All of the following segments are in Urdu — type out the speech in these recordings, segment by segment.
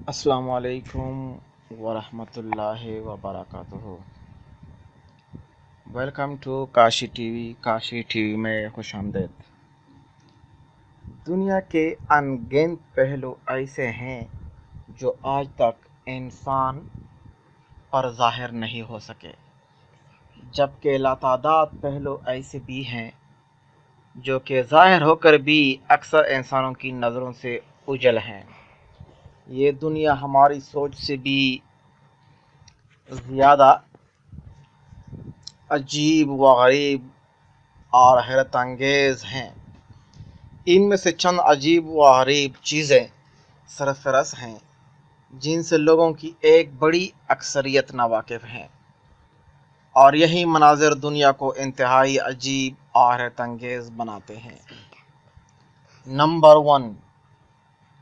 السلام علیکم ورحمۃ اللہ وبرکاتہ۔ Welcome to Kashi T V میں خوش آمدید۔ دنیا کے ان گنت پہلو ایسے ہیں جو آج تک انسان پر ظاہر نہیں ہو سکے، جبکہ لاتعداد پہلو ایسے بھی ہیں جو کہ ظاہر ہو کر بھی اکثر انسانوں کی نظروں سے اوجھل ہیں۔ یہ دنیا ہماری سوچ سے بھی زیادہ عجیب و غریب اور حیرت انگیز ہیں۔ ان میں سے چند عجیب و غریب چیزیں سرفرس ہیں جن سے لوگوں کی ایک بڑی اکثریت ناواقف ہے، اور یہی مناظر دنیا کو انتہائی عجیب اور حیرت انگیز بناتے ہیں۔ نمبر 1،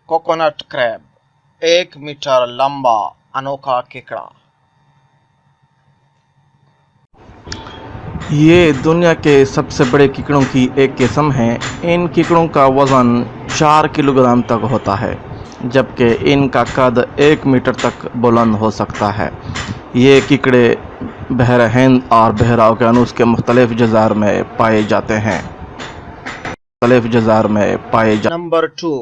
کوکونٹ کریب، 1 میٹر لمبا انوکھا کیکڑا۔ یہ دنیا کے سب سے بڑے کیکڑوں کی ایک قسم ہے۔ ان کیکڑوں کا وزن 4 کلو گرام تک ہوتا ہے، جبکہ ان کا قد 1 میٹر تک بلند ہو سکتا ہے۔ یہ کیکڑے بحر ہند اور بحر اوقیانوس کے مختلف جزائر میں پائے جاتے ہیں۔ نمبر 2،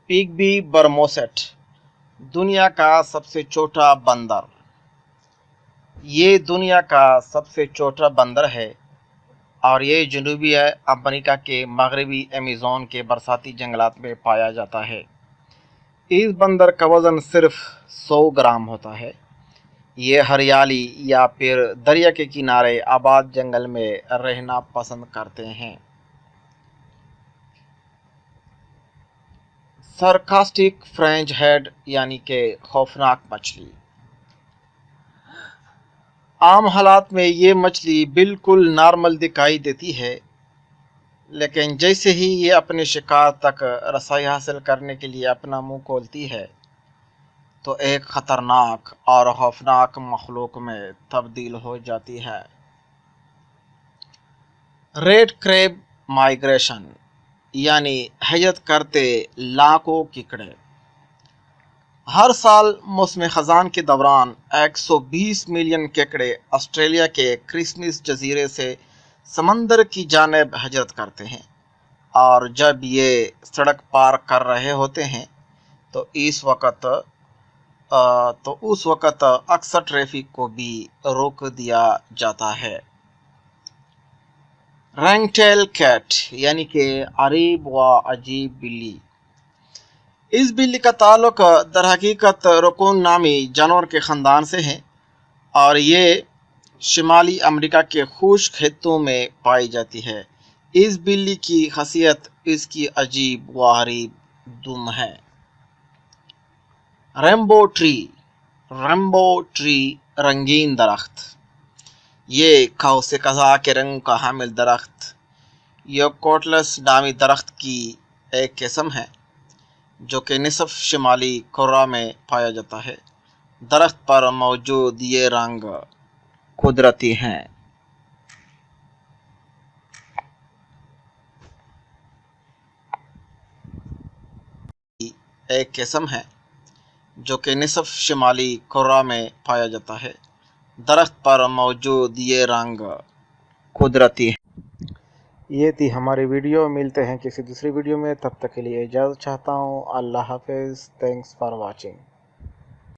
پیگبی برموسیٹ، دنیا کا سب سے چھوٹا بندر۔ یہ دنیا کا سب سے چھوٹا بندر ہے اور یہ جنوبی امریکہ کے مغربی ایمیزون کے برساتی جنگلات میں پایا جاتا ہے۔ اس بندر کا وزن صرف 100 گرام ہوتا ہے۔ یہ ہریالی یا پھر دریا کے کنارے آباد جنگل میں رہنا پسند کرتے ہیں۔ سرکاسٹک فرنج ہیڈ یعنی کہ خوفناک مچھلی۔ عام حالات میں یہ مچھلی بالکل نارمل دکھائی دیتی ہے، لیکن جیسے ہی یہ اپنے شکار تک رسائی حاصل کرنے کے لیے اپنا منہ کھولتی ہے تو ایک خطرناک اور خوفناک مخلوق میں تبدیل ہو جاتی ہے۔ ریڈ کریب مائگریشن یعنی ہجرت کرتے لاکھوں کیکڑے۔ ہر سال موسم خزاں کے دوران 120 ملین کیکڑے آسٹریلیا کے کرسمس جزیرے سے سمندر کی جانب ہجرت کرتے ہیں، اور جب یہ سڑک پار کر رہے ہوتے ہیں تو اس وقت اکثر ٹریفک کو بھی روک دیا جاتا ہے۔ رنگ ٹیل کیٹ یعنی کہ غریب و عجیب بلی۔ اس بلی کا تعلق در حقیقت رکون نامی جانور کے خاندان سے ہے، اور یہ شمالی امریکہ کے خشک خطوں میں پائی جاتی ہے۔ اس بلی کی خاصیت اس کی عجیب و غریب دم ہے۔ ریمبو ٹری رنگین درخت۔ یہ قوس قزح کے رنگ کا حامل درخت یوکوٹلس نامی درخت کی ایک قسم ہے جو کہ نصف شمالی کوریا میں پایا جاتا ہے۔ درخت پر موجود یہ رنگ قدرتی ہیں۔ ایک قسم ہے جو کہ نصف شمالی کوریا میں پایا جاتا ہے۔ درخت پر موجود یہ رنگ قدرتی ہے۔ یہ تھی ہماری ویڈیو۔ ملتے ہیں کسی دوسری ویڈیو میں، تب تک کے لیے اجازت چاہتا ہوں۔ اللہ حافظ۔ Thanks for watching.